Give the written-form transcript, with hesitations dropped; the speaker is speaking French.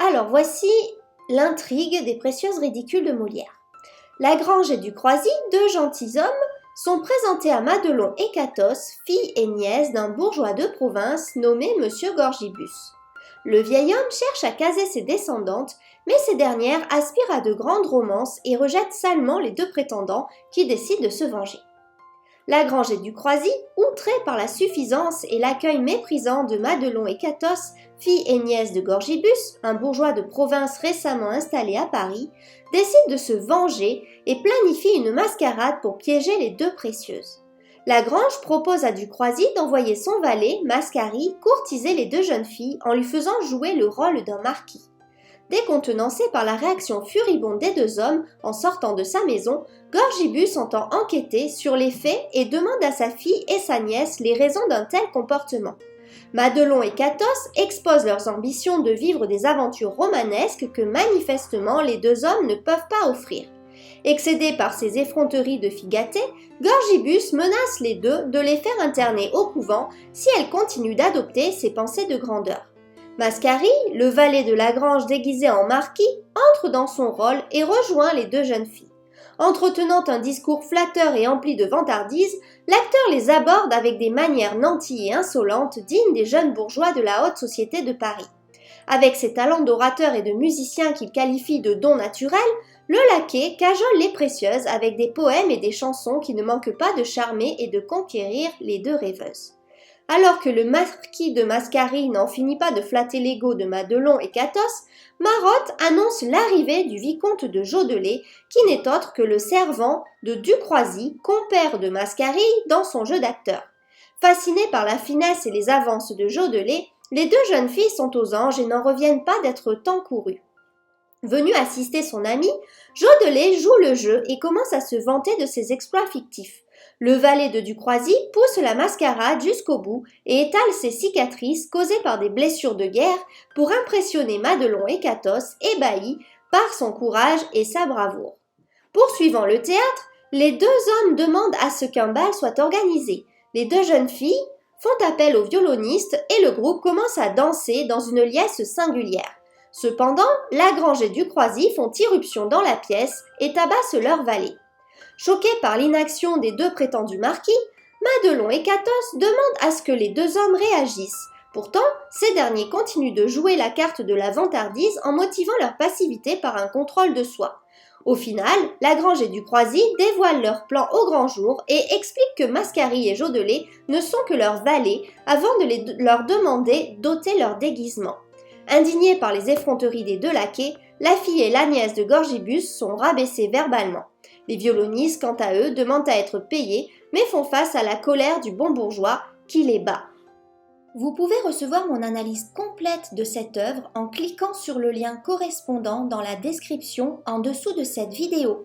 Alors voici l'intrigue des Précieuses ridicules de Molière. Lagrange et Ducroizy, deux gentilshommes, sont présentés à Madelon et Cathos, fille et nièce d'un bourgeois de province nommé Monsieur Gorgibus. Le vieil homme cherche à caser ses descendantes, mais ces dernières aspirent à de grandes romances et rejettent salement les deux prétendants qui décident de se venger. Lagrange et Ducroizy, outrés par la suffisance et l'accueil méprisant de Madelon et Cathos, fille et nièce de Gorgibus, un bourgeois de province récemment installé à Paris, décident de se venger et planifient une mascarade pour piéger les deux précieuses. Lagrange propose à Ducroizy d'envoyer son valet, Mascari, courtiser les deux jeunes filles en lui faisant jouer le rôle d'un marquis. Décontenancé par la réaction furibonde des deux hommes en sortant de sa maison, Gorgibus entend enquêter sur les faits et demande à sa fille et sa nièce les raisons d'un tel comportement. Madelon et Cathos exposent leurs ambitions de vivre des aventures romanesques que manifestement les deux hommes ne peuvent pas offrir. Excédé par ces effronteries de filles gâtées, Gorgibus menace les deux de les faire interner au couvent si elles continuent d'adopter ses pensées de grandeur. Mascari, le valet de Lagrange déguisé en marquis, entre dans son rôle et rejoint les deux jeunes filles. Entretenant un discours flatteur et empli de vantardise, l'acteur les aborde avec des manières nanties et insolentes dignes des jeunes bourgeois de la haute société de Paris. Avec ses talents d'orateur et de musicien qu'il qualifie de dons naturels, le laquais cajole les précieuses avec des poèmes et des chansons qui ne manquent pas de charmer et de conquérir les deux rêveuses. Alors que le marquis de Mascari n'en finit pas de flatter l'ego de Madelon et Cathos, Marotte annonce l'arrivée du vicomte de Jodelet, qui n'est autre que le servant de Ducroizy, compère de Mascari dans son jeu d'acteur. Fascinés par la finesse et les avances de Jodelet, les deux jeunes filles sont aux anges et n'en reviennent pas d'être tant courues. Venu assister son ami, Jodelet joue le jeu et commence à se vanter de ses exploits fictifs. Le valet de Ducroizy pousse la mascarade jusqu'au bout et étale ses cicatrices causées par des blessures de guerre pour impressionner Madelon et Cathos, ébahis par son courage et sa bravoure. Poursuivant le théâtre, les deux hommes demandent à ce qu'un bal soit organisé. Les deux jeunes filles font appel au violoniste et le groupe commence à danser dans une liesse singulière. Cependant, Lagrange et Ducroizy font irruption dans la pièce et tabassent leur valet. Choqués par l'inaction des deux prétendus marquis, Madelon et Cathos demandent à ce que les deux hommes réagissent. Pourtant, ces derniers continuent de jouer la carte de la vantardise en motivant leur passivité par un contrôle de soi. Au final, Lagrange et Ducroizy dévoilent leur plan au grand jour et expliquent que Mascari et Jodelet ne sont que leurs valets avant de leur demander d'ôter leur déguisement. Indignés par les effronteries des deux laquais, la fille et la nièce de Gorgibus sont rabaissées verbalement. Les violonistes, quant à eux, demandent à être payés, mais font face à la colère du bon bourgeois qui les bat. Vous pouvez recevoir mon analyse complète de cette œuvre en cliquant sur le lien correspondant dans la description en dessous de cette vidéo.